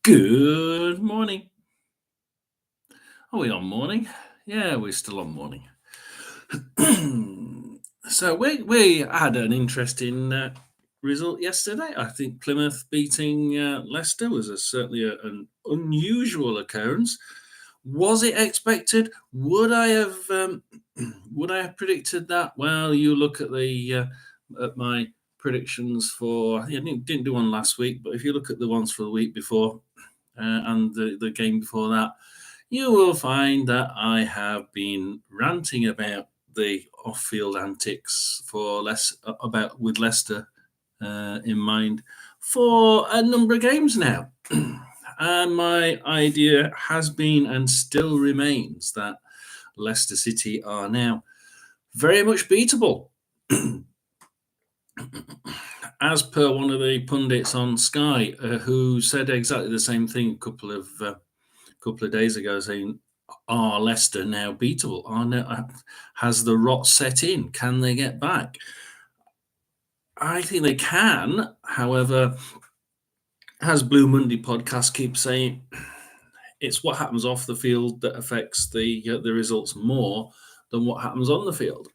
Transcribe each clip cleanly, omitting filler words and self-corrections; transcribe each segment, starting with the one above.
Good morning. Are we on morning? Yeah, we're still on morning. So we had an interesting result yesterday. I think Plymouth beating Leicester was certainly an unusual occurrence. Was it expected? Would I have would I have predicted that? Well, you look at the at my predictions for. I didn't do one last week, but if you look at the ones for the week before and the game before that, you will find that I have been ranting about the off-field antics for about with Leicester in mind for a number of games now. And my idea has been and still remains that Leicester City are now very much beatable. As per one of the pundits on Sky, who said exactly the same thing a couple of days ago, saying, "Are Leicester now beatable? Has the rot set in? Can they get back?" I think they can. However, as Blue Monday podcast keeps saying, it's what happens off the field that affects the results more than what happens on the field.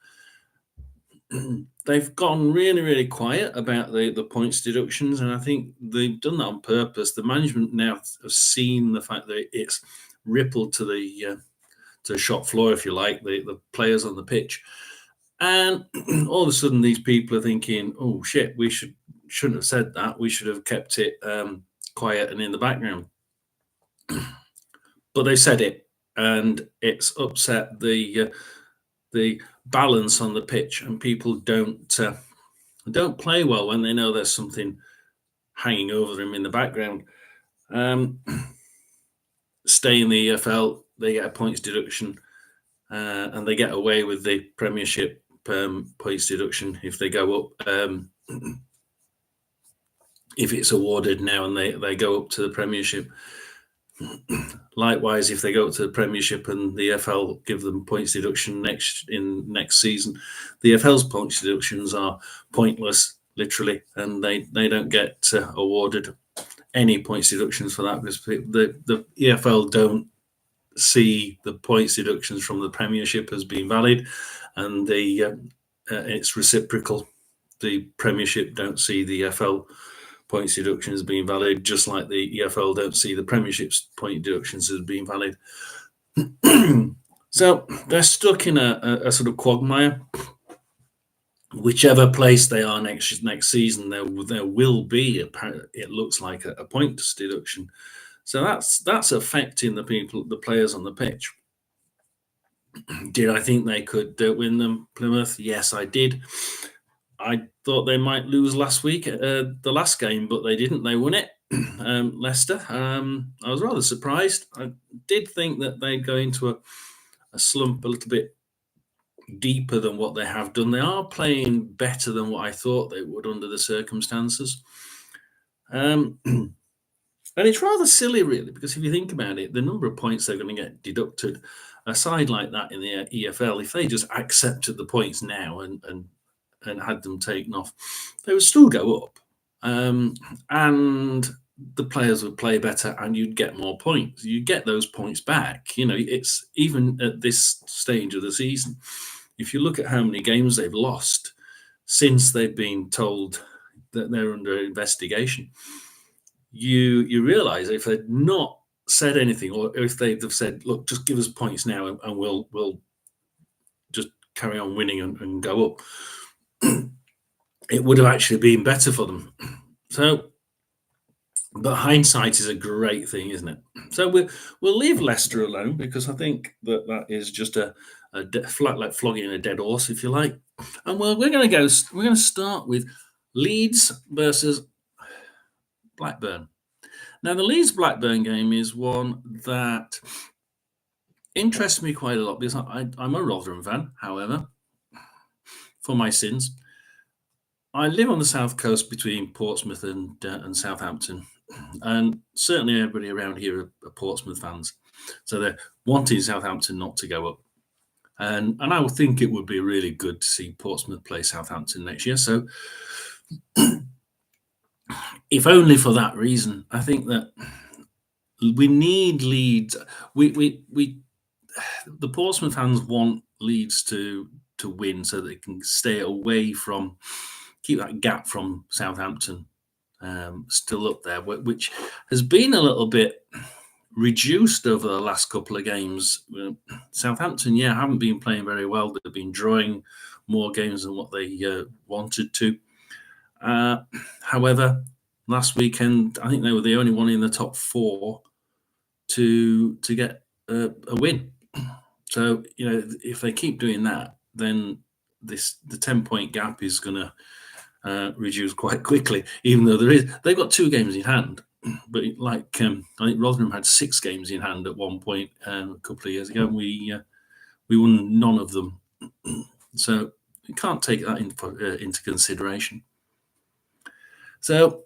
They've gone really, really quiet about the points deductions, and I think they've done that on purpose. The management now have seen the fact that it's rippled to the shop floor, if you like, the players on the pitch, and all of a sudden these people are thinking, "Oh shit, we shouldn't have said that. We should have kept it quiet and in the background." But they said it, and it's upset the balance on the pitch, and people don't play well when they know there's something hanging over them in the background. Stay in the EFL, they get a points deduction, and they get away with the Premiership points deduction if they go up. If it's awarded now and they go up to the Premiership. Likewise, if they go up to the Premiership and the EFL give them points deduction next season, the EFL's points deductions are pointless, literally, and they don't get awarded any points deductions for that because the EFL don't see the points deductions from the Premiership as being valid, and it's reciprocal. The Premiership don't see the EFL points deductions being valid, just like the EFL don't see the Premiership's point deductions as being valid. So they're stuck in a sort of quagmire. Whichever place they are next season, there will be, it looks like, a points deduction. So that's affecting the players on the pitch. Did I think they could win them, Plymouth? Yes, I did. I thought they might lose last week, the last game, but they didn't. They won it, Leicester. I was rather surprised. I did think that they'd go into a slump a little bit deeper than what they have done. They are playing better than what I thought they would under the circumstances. And it's rather silly, really, because if you think about it, the number of points they're going to get deducted, a side like that in the EFL, if they just accepted the points now and had them taken off, they would still go up. And the players would play better and you'd get more points. You get those points back. It's even at this stage of the season, if you look at how many games they've lost since they've been told that they're under investigation, you realize if they'd not said anything, or if they'd have said, "Look, just give us points now and we'll just carry on winning and go up," it would have actually been better for them. So, but hindsight is a great thing, isn't it? So we'll leave Leicester alone because I think that is just a flat, like flogging a dead horse, if you like. And we're going to start with Leeds versus Blackburn. Now, the Leeds-Blackburn game is one that interests me quite a lot because I'm a Rotherham fan, however, for my sins. I live on the south coast between Portsmouth and Southampton, and certainly everybody around here are Portsmouth fans. So they're wanting Southampton not to go up. And I would think it would be really good to see Portsmouth play Southampton next year. So if only for that reason, I think that We need Leeds. We the Portsmouth fans want Leeds to win so they can stay away from, keep that gap from Southampton still up there, which has been a little bit reduced over the last couple of games. Southampton, haven't been playing very well. They've been drawing more games than what they wanted to. However, last weekend, I think they were the only one in the top four to get a win. So, if they keep doing that, then the 10-point gap is going to reduce quite quickly, even though they've got 2 games in hand. But I think Rotherham had 6 games in hand at one point a couple of years ago, and we won none of them. So you can't take that into consideration. So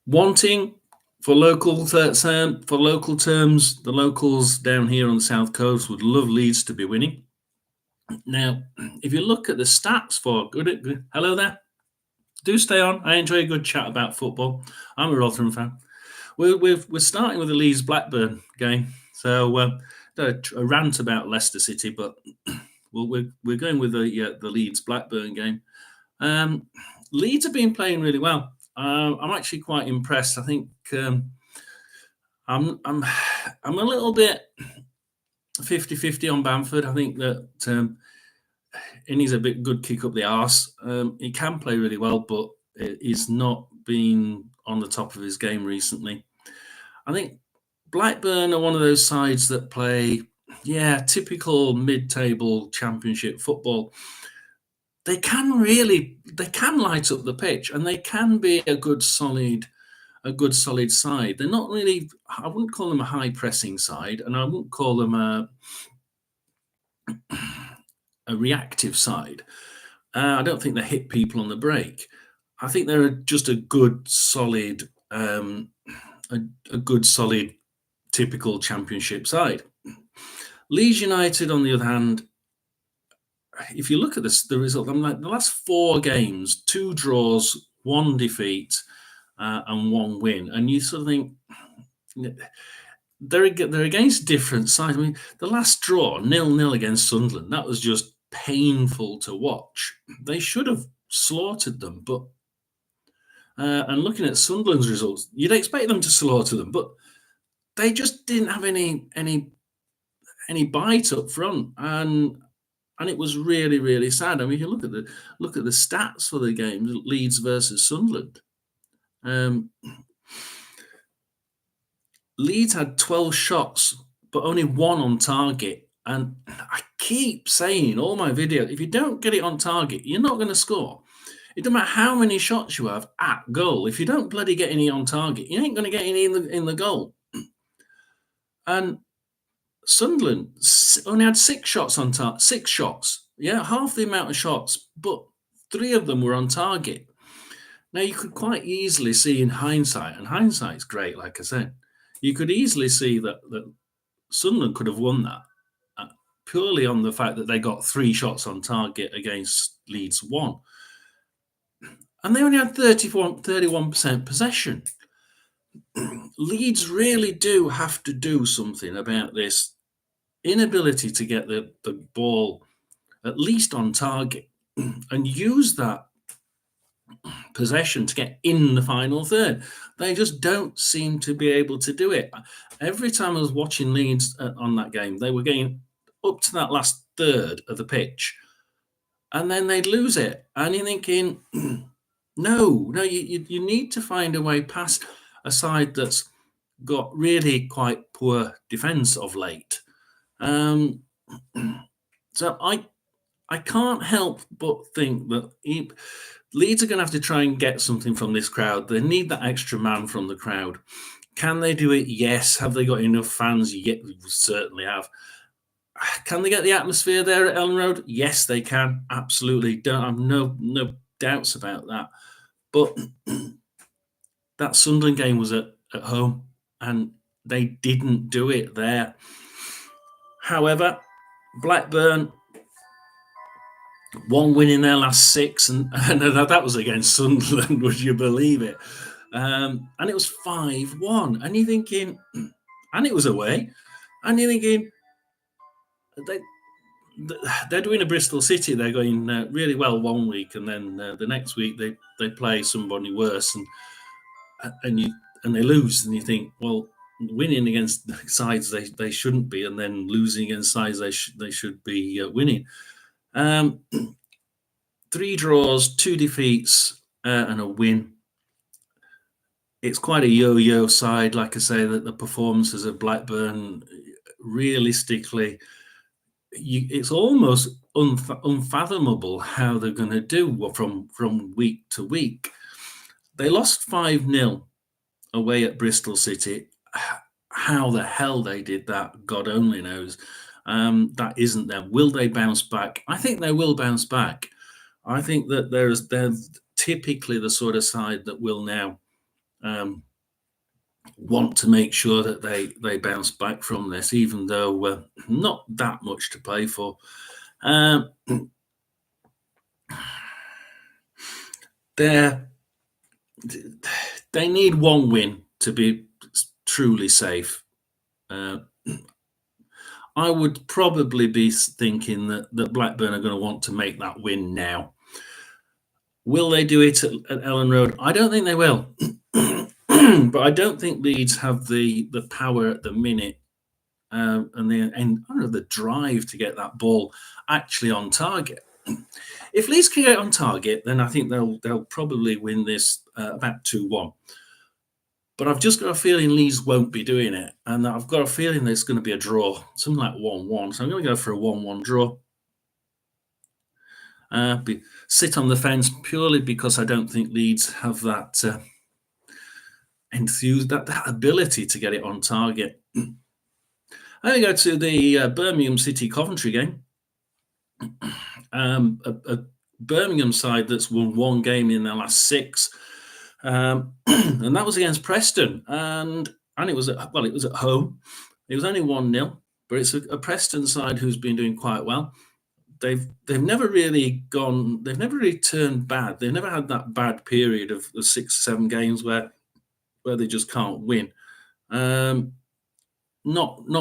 wanting for local terms, the locals down here on the south coast would love Leeds to be winning. Now, if you look at the stats for hello there. Do stay on. I enjoy a good chat about football. I'm a Rotherham fan. We're starting with the Leeds Blackburn game. So a rant about Leicester City, but we're going with the Leeds Blackburn game. Leeds have been playing really well. I'm actually quite impressed. I think I'm a little bit 50-50 on Bamford. I think that he needs a bit good kick up the arse. He can play really well, but he's not been on the top of his game recently. I think Blackburn are one of those sides that play, typical mid-table championship football. They can light up the pitch, and they can be a good solid side. They're not really, I wouldn't call them a high pressing side, and I wouldn't call them a reactive side. I don't think they hit people on the break. I think they're just a good solid typical championship side. Leeds United, on the other hand, if you look at the result, I'm like the last 4 games, 2 draws, 1 defeat, and 1 win, and you sort of think they're against different sides. I mean, the last draw 0-0 against Sunderland, that was just painful to watch. They should have slaughtered them, but and looking at Sunderland's results, you'd expect them to slaughter them, but they just didn't have any bite up front, and it was really, really sad. I mean, you look at the stats for the game, Leeds versus Sunderland. Leeds had 12 shots, but only 1 on target. And I keep saying in all my videos, if you don't get it on target, you're not going to score. It doesn't matter how many shots you have at goal. If you don't bloody get any on target, you ain't going to get any in the goal. And Sunderland only had 6 shots on target. 6 shots. Yeah, half the amount of shots, but 3 of them were on target. Now, you could quite easily see in hindsight, and hindsight's great, like I said, you could easily see that Sunderland could have won that purely on the fact that they got 3 shots on target against Leeds 1. And they only had 31% possession. Leeds really do have to do something about this inability to get the ball at least on target and use that possession to get in the final third. They just don't seem to be able to do it. Every time I was watching Leeds on that game, they were getting up to that last third of the pitch, and then they'd lose it. And you're thinking, no, you need to find a way past a side that's got really quite poor defence of late. So I can't help but think that Leeds are going to have to try and get something from this crowd. They need that extra man from the crowd. Can they do it? Yes. Have they got enough fans? Yes, we certainly have. Can they get the atmosphere there at Ellen Road? Yes, they can. Absolutely. Don't have no doubts about that. But that Sunderland game was at home, and they didn't do it there. However, Blackburn, 1 win in their last 6, and that was against Sunderland. Would you believe it? and it was 5-1. And you're thinking, and it was away, and you're thinking, they, they're doing a Bristol City. They're going really well one week, and then the next week they play somebody worse, and you and they lose, and you think, well, winning against sides they shouldn't be, and then losing against sides they should be winning. 3 draws, 2 defeats, and a win. It's quite a yo-yo side, like I say, that the performances of Blackburn, realistically, it's almost unfathomable how they're going to do from week to week. They lost 5-0 away at Bristol City. How the hell they did that, God only knows. That isn't them. Will they bounce back? I think they will bounce back. I think that they're typically the sort of side that will now want to make sure that they bounce back from this, even though not that much to play for. They need one win to be truly safe. I would probably be thinking that Blackburn are going to want to make that win now. Will they do it at Ellen Road? I don't think they will. But I don't think Leeds have the power at the minute and the drive to get that ball actually on target. If Leeds can get on target, then I think they'll probably win this about 2-1. But I've just got a feeling Leeds won't be doing it, and I've got a feeling there's going to be a draw, something like 1-1. So I'm going to go for a 1-1 draw. Sit on the fence purely because I don't think Leeds have that that ability to get it on target. I go to the Birmingham City Coventry game. A Birmingham side that's won 1 game in their last 6, and that was against Preston, and it was at home. It was only 1-0, but it's a Preston side who's been doing quite well. They've never really gone. They've never really turned bad. They've never had that bad period of 6-7 games where they just can't win. Not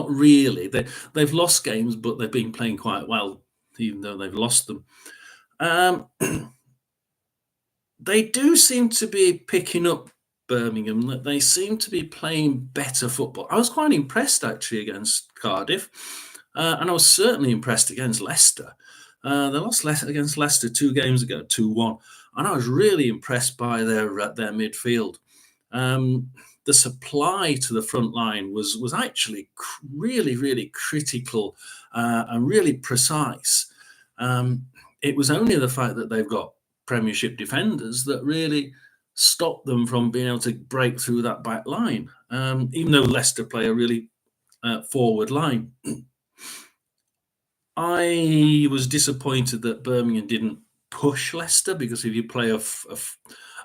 really. They've lost games, but they've been playing quite well, even though they've lost them. They do seem to be picking up Birmingham. That they seem to be playing better football. I was quite impressed actually against Cardiff, and I was certainly impressed against Leicester. They lost against Leicester 2 games ago, 2-1, and I was really impressed by their midfield. The supply to the front line was actually really, really critical and really precise. It was only the fact that they've got Premiership defenders that really stopped them from being able to break through that back line, even though Leicester play a really forward line. I was disappointed that Birmingham didn't push Leicester, because if you play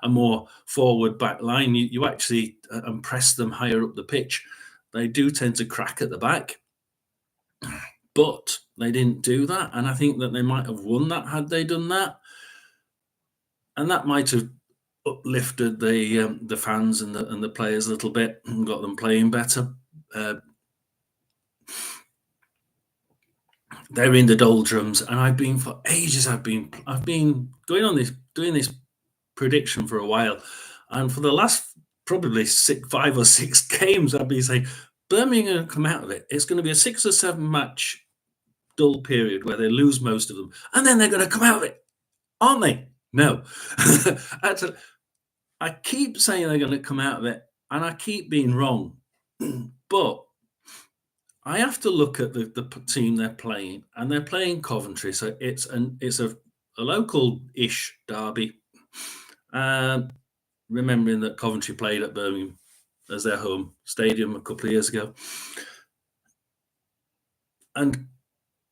a more forward back line, you actually press them higher up the pitch. They do tend to crack at the back, but they didn't do that, and I think that they might have won that had they done that, and that might have uplifted the fans and the players a little bit and got them playing better. They're in the doldrums, and I've been for ages. I've been going on doing this prediction for a while, and for the last probably 5 or 6 games, I've been saying Birmingham are going to come out of it. It's going to be a 6 or 7 match dull period where they lose most of them, and then they're going to come out of it, aren't they? No. Actually, I keep saying they're going to come out of it, and I keep being wrong. But I have to look at the team they're playing, and they're playing Coventry, so it's a local-ish derby. Remembering that Coventry played at Birmingham as their home stadium a couple of years ago, and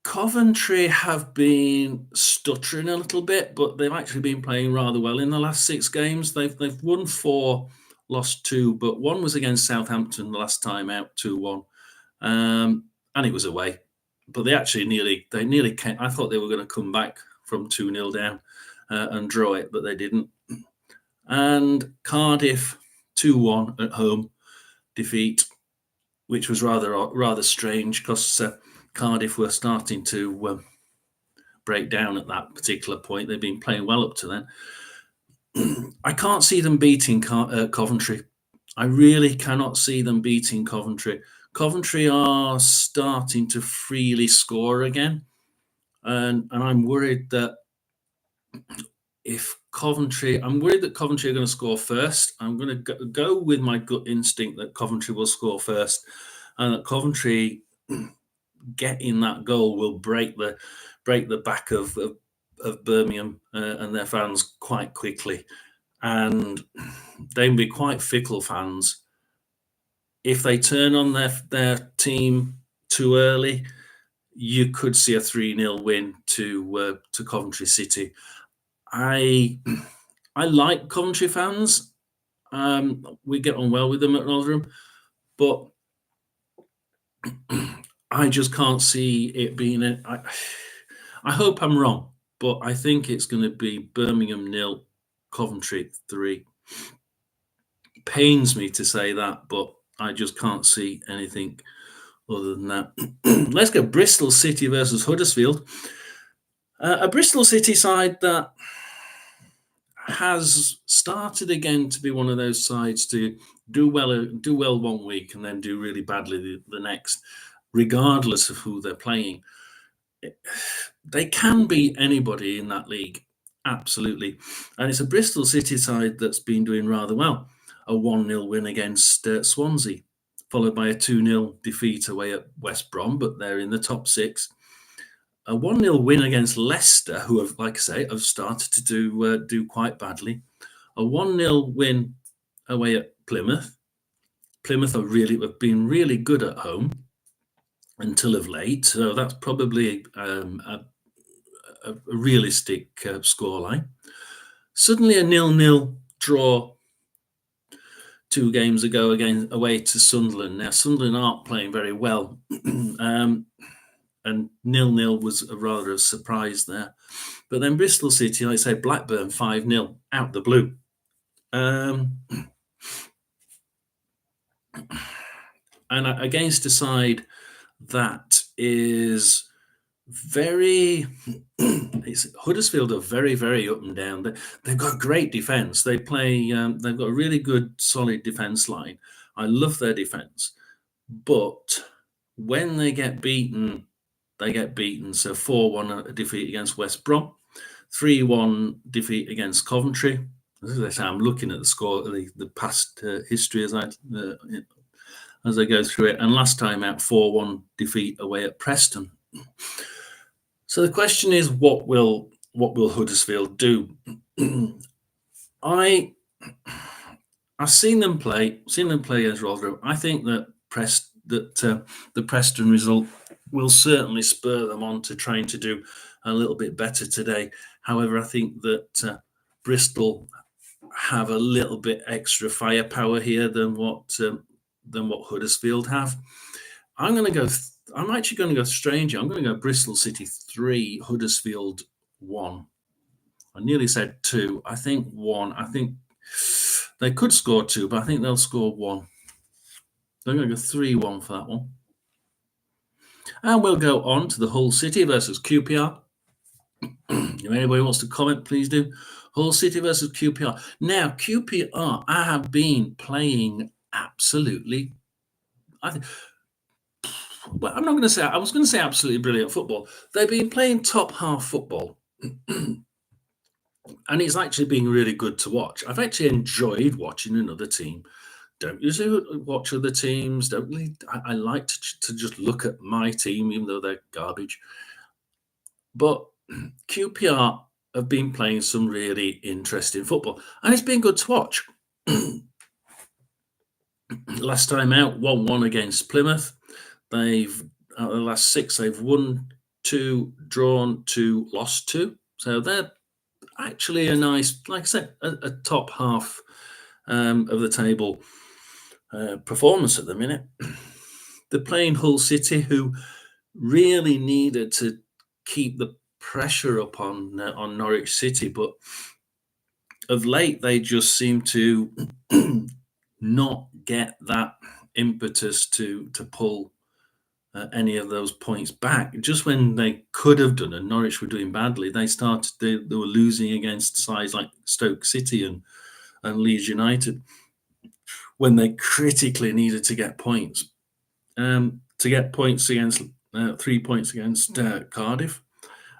Coventry have been stuttering a little bit, but they've actually been playing rather well in the last 6 games. They've won 4, lost 2, but 1 was against Southampton the last time out, 2-1, and it was away. But they actually nearly came. I thought they were going to come back from 2-0 down and draw it, but they didn't. And Cardiff, 2-1 at home defeat, which was rather strange because Cardiff were starting to break down at that particular point. They've been playing well up to then. I can't see them beating Coventry. I really cannot see them beating Coventry. Coventry are starting to freely score again, and I'm worried that I'm worried that Coventry are going to score first. I'm going to go with my gut instinct that Coventry will score first, and that Coventry getting that goal will break the back of Birmingham and their fans quite quickly, and they will be quite fickle fans. If they turn on their team too early, you could see a 3-0 win to Coventry City. I like Coventry fans. We get on well with them at Rotherham, but I just can't see it being I hope I'm wrong, but I think it's going to be Birmingham 0, Coventry 3. Pains me to say that, but I just can't see anything other than that. Let's go Bristol City versus Huddersfield. A Bristol City side that has started again to be one of those sides to do well 1 week and then do really badly the next, regardless of who they're playing. They can beat anybody in that league, absolutely. And it's a Bristol City side that's been doing rather well. A 1-0 win against Swansea, followed by a 2-0 defeat away at West Brom, but they're in the top 6. A 1-0 win against Leicester, who have, like I say, have started to do quite badly. A 1-0 win away at Plymouth. Plymouth have been really good at home until of late, so that's probably a realistic scoreline. Suddenly a 0-0 draw 2 games ago again away to Sunderland. Now Sunderland aren't playing very well. And 0-0 was rather a surprise there. But then Bristol City, like I say, Blackburn 5-0 out the blue. And against a side that is Huddersfield are very, very up and down. They've got great defence. They've got a really good, solid defence line. I love their defence. But when they get beaten, they get beaten. So 4-1 defeat against West Brom, 3-1 defeat against Coventry. As I say, I'm looking at the score, the past history as I go through it. And last time out, 4-1 defeat away at Preston. So the question is, what will Huddersfield do? I've seen them play against Rotherham. I think that the Preston result will certainly spur them on to trying to do a little bit better today. However, I think that Bristol have a little bit extra firepower here than what Huddersfield have. I'm actually going to go stranger. I'm going to go Bristol City 3, Huddersfield 1. I nearly said 2. I think 1. I think they could score 2, but I think they'll score 1. I'm going to go 3-1 for that one. And we'll go on to the Hull City versus QPR. If anybody wants to comment, please do. Hull City versus QPR. Now, QPR have been playing absolutely, I'm not going to say, I was going to say absolutely brilliant football. They've been playing top half football. And it's actually been really good to watch. I've actually enjoyed watching another team. Don't usually watch other teams. I like to just look at my team, even though they're garbage. But QPR have been playing some really interesting football, and it's been good to watch. Last time out, 1-1 against Plymouth. They've out of the last 6, they've won 2, drawn 2, lost 2. So they're actually a nice, like I said, a top half of the table performance at the minute. They're playing Hull City, who really needed to keep the pressure up on Norwich City, but of late they just seem to not get that impetus to pull any of those points back. Just when they could have done, and Norwich were doing badly, they were losing against sides like Stoke City and Leeds United when they critically needed to get points. To get points against 3 points against Cardiff,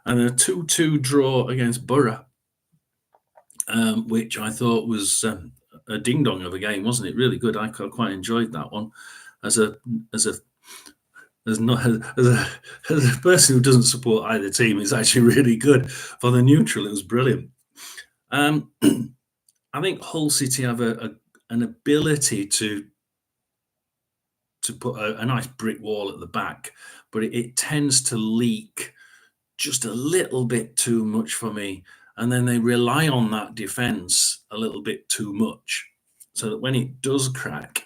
and a 2-2 draw against Borough, which I thought was a ding dong of a game, wasn't it? Really good. I quite enjoyed that one. As a person who doesn't support either team, it's actually really good. For the neutral, it was brilliant. I think Hull City have an ability to put a nice brick wall at the back, but it tends to leak just a little bit too much for me. And then they rely on that defence a little bit too much, so that when it does crack,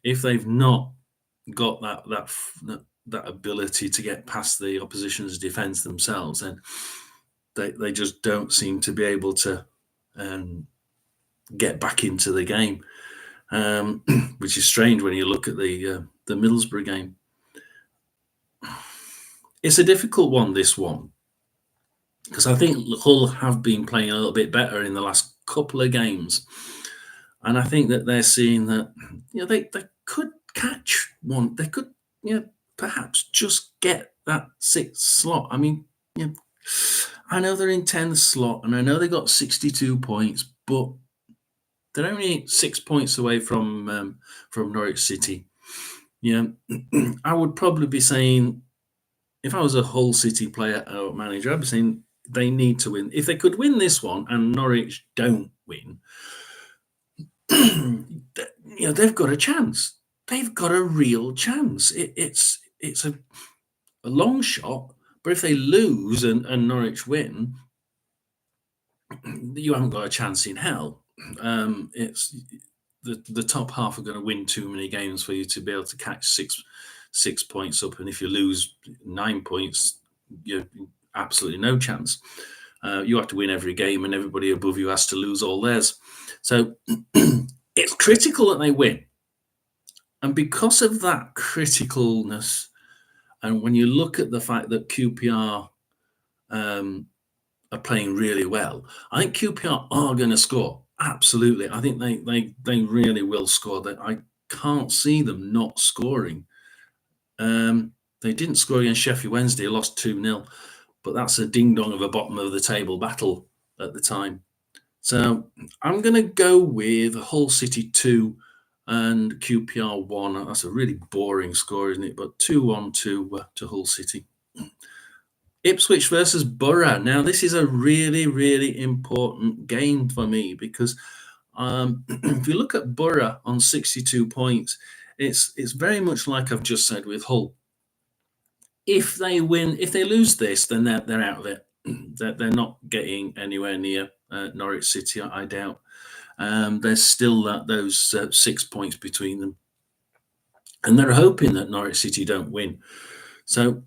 if they've not got that ability to get past the opposition's defence themselves, then they just don't seem to be able to get back into the game, which is strange when you look at the Middlesbrough game. It's a difficult one, this one, because I think Hull have been playing a little bit better in the last couple of games, and I think that they're seeing that they could catch one. They could perhaps just get that sixth slot. I mean, I know they're in 10th slot, and I know they got 62 points, but they're only 6 points away from Norwich City. I would probably be saying, if I was a Hull City player or manager, I'd be saying they need to win. If they could win this one and Norwich don't win, they've got a chance. They've got a real chance. It's a long shot, but if they lose and Norwich win, you haven't got a chance in hell. It's the top half are going to win too many games for you to be able to catch six points up, and if you lose 9 points, you're absolutely no chance. You have to win every game, and everybody above you has to lose all theirs. So it's critical that they win. And because of that criticalness, and when you look at the fact that QPR are playing really well, I think QPR are going to score. Absolutely. I think they really will score. That I can't see them not scoring. They didn't score against Sheffield Wednesday, lost 2-0, but that's a ding-dong of a bottom of the table battle at the time. So I'm going to go with Hull City 2 and QPR 1. That's a really boring score, isn't it? But 2-1 to Hull City. Ipswich versus Borough. Now, this is a really, really important game for me because if you look at Borough on 62 points, it's very much like I've just said with Hull. If they lose this, then they're out of it. They're not getting anywhere near Norwich City, I doubt. There's still those 6 points between them, and they're hoping that Norwich City don't win. So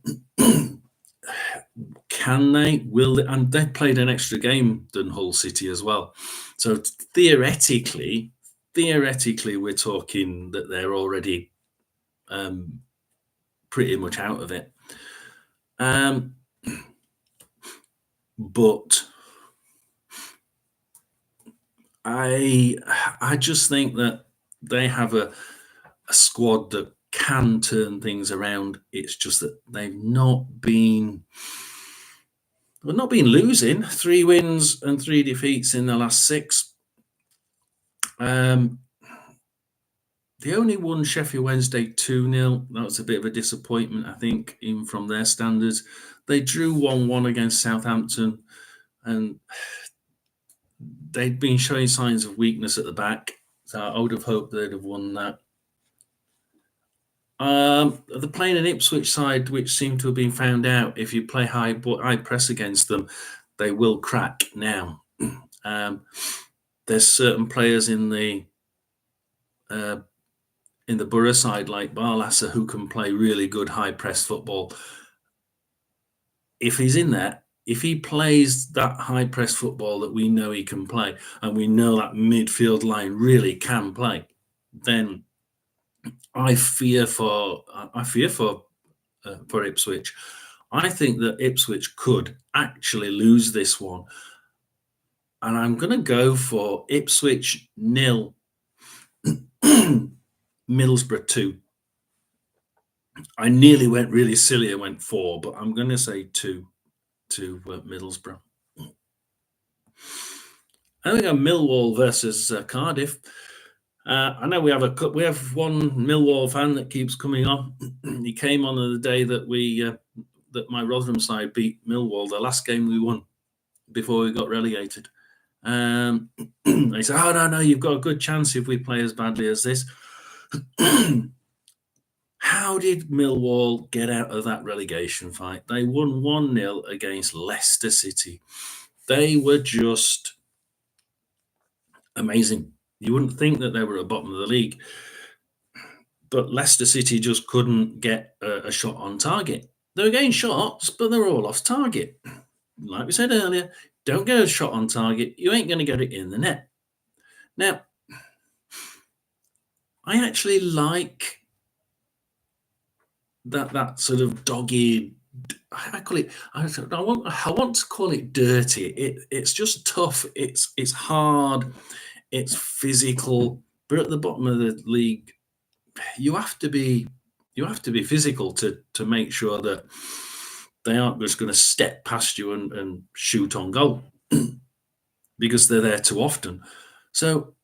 can they? Will they? And they played an extra game than Hull City as well. So theoretically, we're talking that they're already pretty much out of it. But I just think that they have a squad that can turn things around. It's just that they've not been losing. 3 wins and 3 defeats in the last 6. They only won Sheffield Wednesday 2-0. That was a bit of a disappointment, I think, even from their standards. They drew 1-1 against Southampton, and they'd been showing signs of weakness at the back. So I would have hoped they'd have won that. They're playing an Ipswich side which seem to have been found out. If you play high press against them, they will crack now. There's certain players in the Borough side, like Barlasser, who can play really good high press football. If he's in there, if he plays that high press football that we know he can play, and we know that midfield line really can play, then I fear for Ipswich. I think that Ipswich could actually lose this one, and I'm going to go for Ipswich 0, Middlesbrough 2. I nearly went really silly and went 4, but I'm going to say 2 to Middlesbrough. I think Millwall versus Cardiff. I know we have one Millwall fan that keeps coming on. He came on the day that that my Rotherham side beat Millwall, the last game we won before we got relegated. He said, "Oh no, you've got a good chance if we play as badly as this." How did Millwall get out of that relegation fight? They won 1-0 against Leicester City. They were just amazing. You wouldn't think that they were at the bottom of the league, but Leicester City just couldn't get a shot on target. They were getting shots, but they were all off target. Like we said earlier, don't get a shot on target, you ain't going to get it in the net. Now, I actually like that sort of dogged. I call it. I want to call it dirty. It's just tough. It's hard. It's physical. But at the bottom of the league, you have to be physical to make sure that they aren't just going to step past you and shoot on goal because they're there too often. So,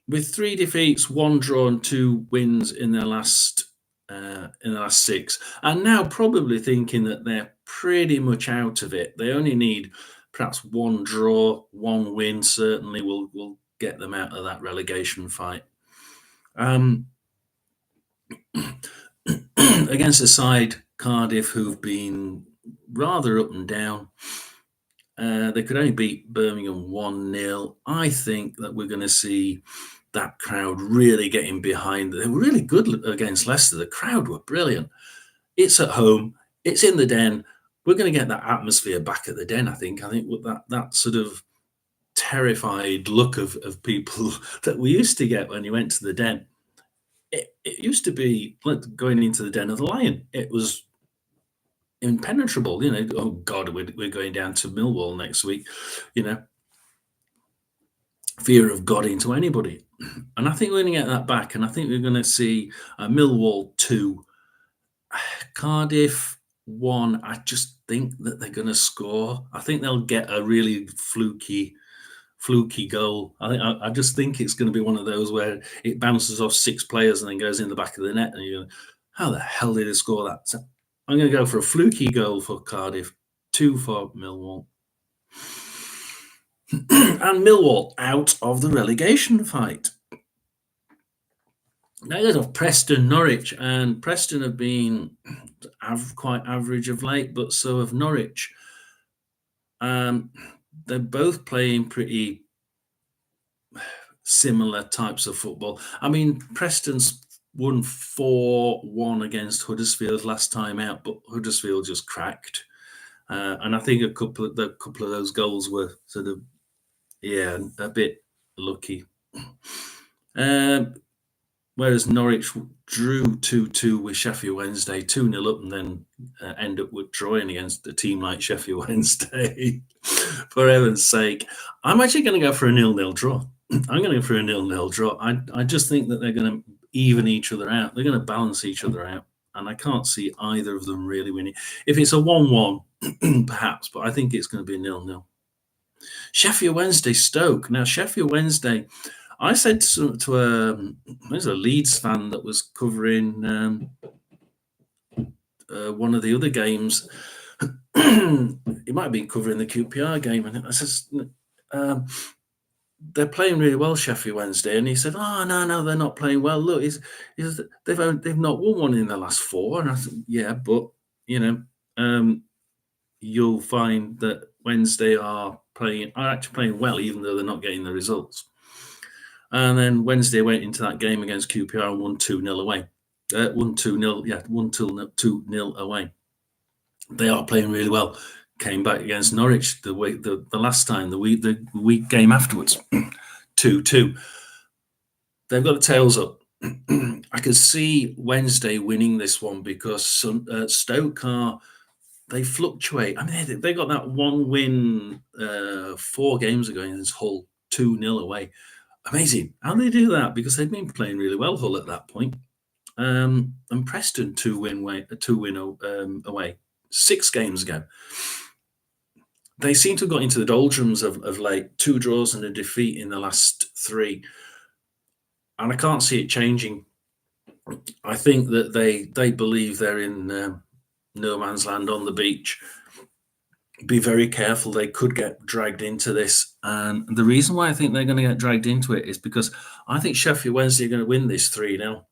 with 3 defeats, 1 draw, and 2 wins in their last 6, and now probably thinking that they're pretty much out of it. They only need perhaps 1 draw, 1 win. Certainly, will get them out of that relegation fight. Against a side, Cardiff, who've been rather up and down. They could only beat Birmingham 1-0. I think that we're going to see that crowd really getting behind. They were really good against Leicester. The crowd were brilliant. It's at home. It's in the Den. We're going to get that atmosphere back at the Den, I think. I think with that sort of terrified look of people that we used to get when you went to the Den. It used to be like going into the Den of the Lion. It was impenetrable, oh God, we're going down to Millwall next week, fear of God into anybody. And I think we're going to get that back, and I think we're going to see Millwall 2, Cardiff 1. I just think that they're going to score. I think they'll get a really fluky goal. I just think it's going to be one of those where it bounces off 6 players and then goes in the back of the net, and you're going, how the hell did they score that? So I'm going to go for a fluky goal for Cardiff, 2 for Millwall. And Millwall out of the relegation fight. Now there's Preston, Norwich, and Preston have been quite average of late, but so have Norwich. They're both playing pretty similar types of football. I mean, Preston's won 4-1 against Huddersfield last time out, but Huddersfield just cracked. And I think a couple of those goals were sort of, a bit lucky. Whereas Norwich drew 2-2 with Sheffield Wednesday, 2-0 up, and then end up with drawing against a team like Sheffield Wednesday. For heaven's sake. I'm actually going to go for a 0-0 draw. I'm going to go for a 0-0 draw. I just think that they're going to even each other out. They're going to balance each other out. And I can't see either of them really winning. If it's a 1-1, perhaps, but I think it's going to be a 0-0. Sheffield Wednesday, Stoke. Now, Sheffield Wednesday, I said there's a Leeds fan that was covering one of the other games. He might have been covering the QPR game, and I says, they're playing really well, Sheffield Wednesday, and he said, "Oh no, they're not playing well. Look, they've not won one in the last 4." And I said, "Yeah, but you'll find that Wednesday are actually playing well, even though they're not getting the results." And then Wednesday went into that game against QPR and won 2-0 away. 2-0 away. They are playing really well. Came back against Norwich the last time, the week game afterwards, 2-2. They've got the tails up. I could see Wednesday winning this one because Stoke are they fluctuate. I mean, they got that one win 4 games ago against Hull, 2-0 away. Amazing. How do they do that? Because they've been playing really well, Hull, at that point. And Preston, 2-win away 6 games ago. They seem to have got into the doldrums of late, 2 draws and a defeat in the last 3. And I can't see it changing. I think that they believe they're in no man's land on the beach. Be very careful. They could get dragged into this. And the reason why I think they're going to get dragged into it is because I think Sheffield Wednesday are going to win this 3-0.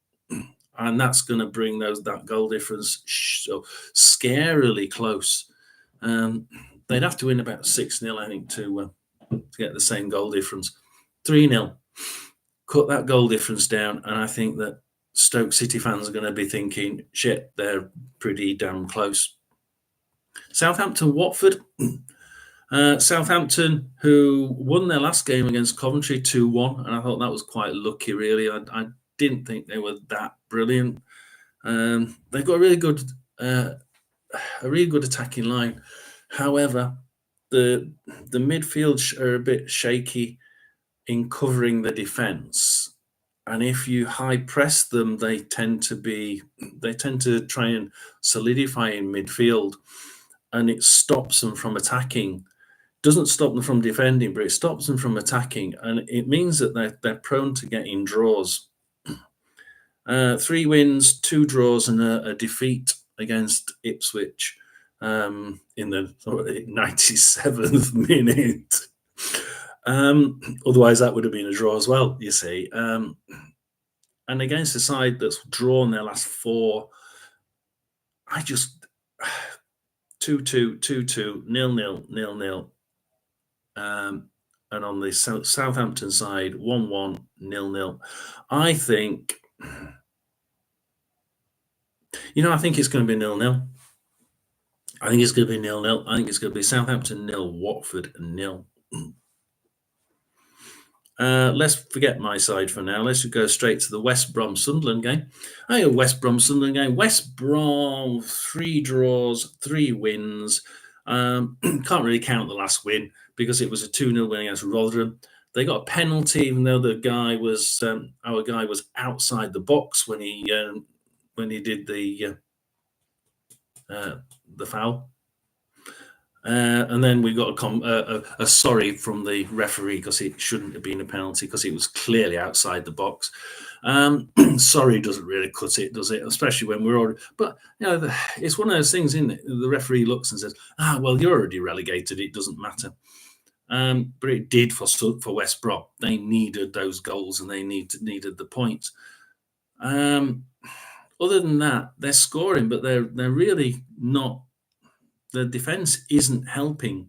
And that's going to bring that goal difference so scarily close. They'd have to win about 6-0, I think, to get the same goal difference. 3-0. Cut that goal difference down, and I think that Stoke City fans are going to be thinking, shit, they're pretty damn close. Southampton-Watford. Southampton, who won their last game against Coventry 2-1, and I thought that was quite lucky, really. I didn't think they were that brilliant. They've got a really good attacking line. However, the midfield are a bit shaky in covering the defence, and if you high press them, they tend to try and solidify in midfield, and it stops them from attacking. Doesn't stop them from defending, but it stops them from attacking, and it means that they're prone to getting draws. 3 wins, 2 draws, and a defeat against Ipswich in the 97th minute. Otherwise, that would have been a draw as well, you see. And against a side that's drawn their last 4, I just 2-2, 2-2, 0-0, 0-0. And on the Southampton side, 1-1, 0-0. I think, I think it's going to be 0-0. I think it's going to be 0-0. I think it's going to be Southampton 0, Watford 0. Let's forget my side for now. Let's go straight to the West Brom Sunderland game. West Brom Sunderland game. West Brom, 3 draws, 3 wins. Can't really count the last win because it was a 2-0 win against Rotherham. They got a penalty, even though the guy was our guy was outside the box when he did the foul. And then we got a sorry from the referee because it shouldn't have been a penalty because it was clearly outside the box. Sorry doesn't really cut it, does it? Especially when we're already. But it's one of those things, isn't it? The referee looks and says, well, you're already relegated. It doesn't matter. But it did for West Brom. They needed those goals and they needed the points. Other than that, they're scoring, but they're really not. The defence isn't helping.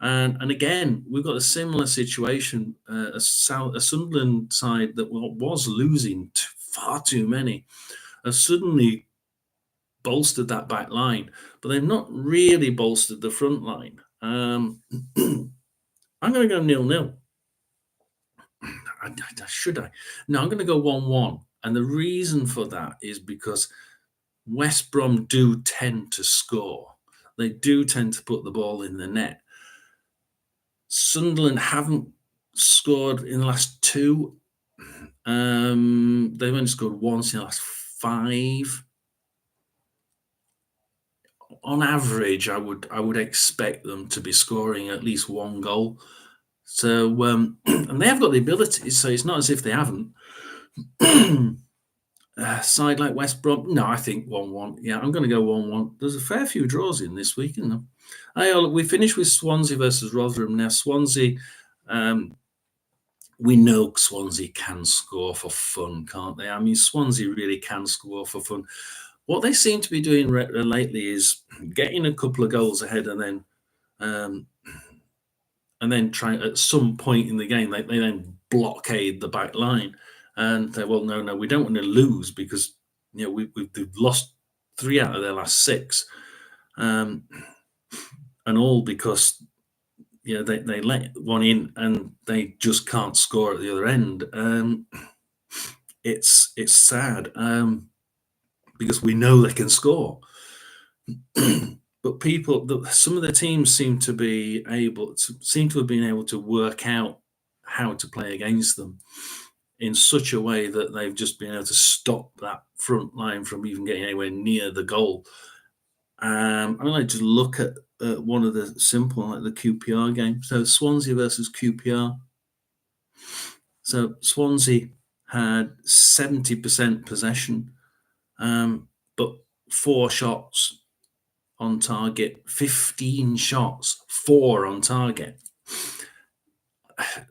And again, we've got a similar situation, a Sunderland side that was losing far too many, have suddenly bolstered that back line, but they've not really bolstered the front line. I'm going to go 0-0. Should I? No, I'm going to go 1-1. And the reason for that is because West Brom do tend to score. They do tend to put the ball in the net. Sunderland haven't scored in the last 2. They've only scored once in the last 5. On average, I would expect them to be scoring at least 1 goal. So, and they have got the ability, so it's not as if they haven't. Side like West Brom, no, I think 1-1. Yeah, I'm going to go 1-1. There's a fair few draws in this week, isn't there? We finished with Swansea versus Rotherham. Now, Swansea, we know Swansea can score for fun, can't they? I mean, Swansea really can score for fun. What they seem to be doing lately is getting a couple of goals ahead and then trying at some point in the game, they then blockade the back line. And they, well, no, we don't want to lose because we've lost 3 out of their last 6, and all because they let one in and they just can't score at the other end. it's sad because we know they can score. But some of the teams seem to have been able to work out how to play against them in such a way that they've just been able to stop that front line from even getting anywhere near the goal. I like to look at one of the simple, like the QPR game. So Swansea versus QPR. So Swansea had 70% possession, but 4 shots on target, 15 shots, 4 on target.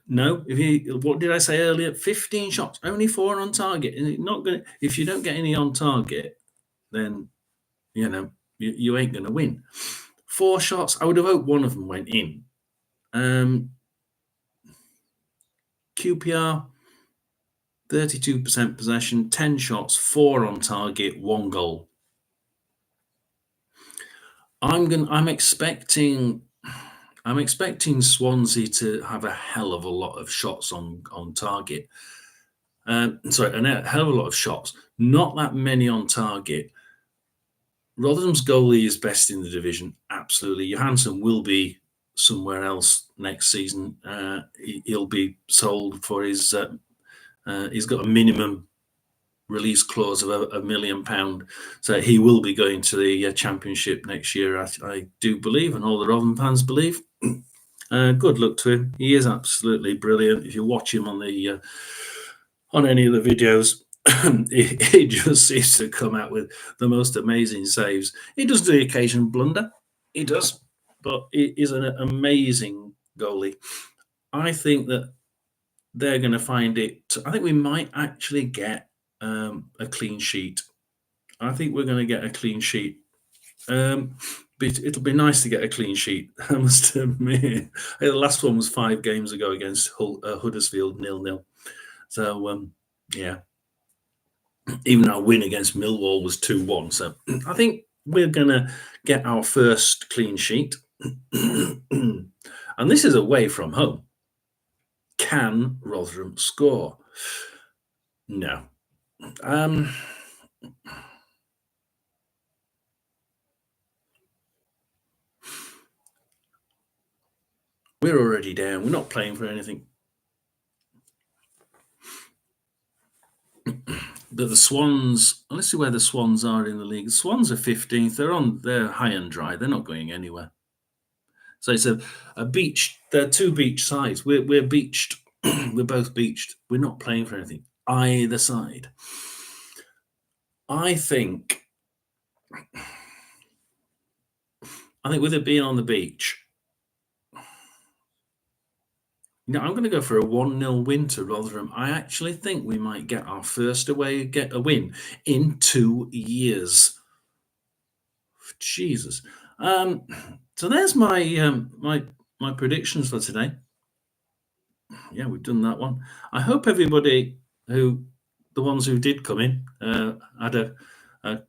No, what did I say earlier? 15 shots, only 4 on target. If you don't get any on target, then you ain't gonna win. 4 shots. I would have hoped one of them went in. QPR, 32% possession, 10 shots, 4 on target, 1 goal. I'm expecting Swansea to have a hell of a lot of shots on target. Sorry, a hell of a lot of shots. Not that many on target. Rotherham's goalie is best in the division, absolutely. Johansson will be somewhere else next season. He'll be sold for his. He's got a minimum release clause of £1 million, so he will be going to the Championship next year. I do believe, and all the Rotherham fans believe. Good luck to him. He is absolutely brilliant. If you watch him on any of the videos, he just seems to come out with the most amazing saves. He does the occasional blunder, he does, but he is an amazing goalie. I think that they're going to find it. I think we might actually get a clean sheet. I think we're going to get a clean sheet. But it'll be nice to get a clean sheet, I must admit. The last one was 5 games ago against Huddersfield, 0-0. So, yeah. Even our win against Millwall was 2-1. So I think we're going to get our first clean sheet. And this is away from home. Can Rotherham score? No. We're already down. We're not playing for anything. But the Swans, let's see where the Swans are in the league. The Swans are 15th. They're high and dry. They're not going anywhere. So it's a beach. They're 2 beach sides. We're beached. We're both beached. We're not playing for anything either side. I think with it being on the beach, I'm going to go for a 1-0 win to Rotherham. I actually think we might get our first get a win in 2 years. Jesus. So there's my my predictions for today. Yeah, we've done that one. I hope everybody the ones who did come in, had a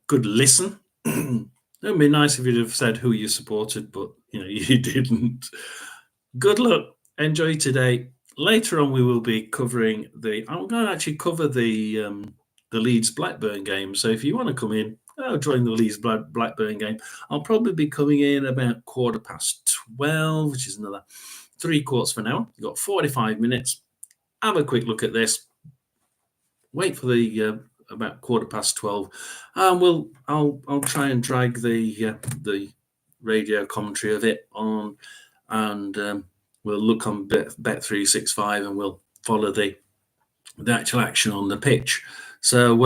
good listen. It would be nice if you'd have said who you supported, but you didn't. Good luck. Enjoy today. Later on, we will be covering I'm going to actually cover the Leeds Blackburn game. So if you want to come in, join the Leeds Blackburn game. I'll probably be coming in about 12:15, which is another 3/4 of an hour. You've got 45 minutes. Have a quick look at this. Wait for the about 12:15, and I'll try and drag the radio commentary of it on, and we'll look on Bet365 and we'll follow the actual action on the pitch. So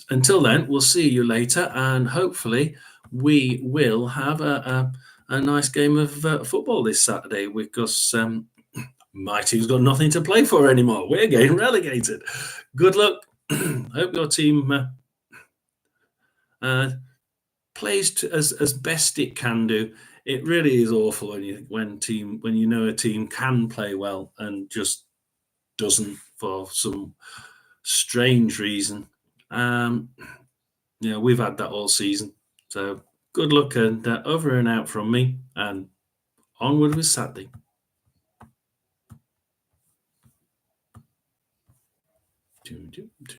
until then, we'll see you later, and hopefully we will have a nice game of football this Saturday, because my team's got nothing to play for anymore. We're getting relegated. Good luck. Hope your team plays as best it can do. It really is awful when you know a team can play well and just doesn't for some strange reason. We've had that all season. So good luck, and over and out from me, and onward with Saturday.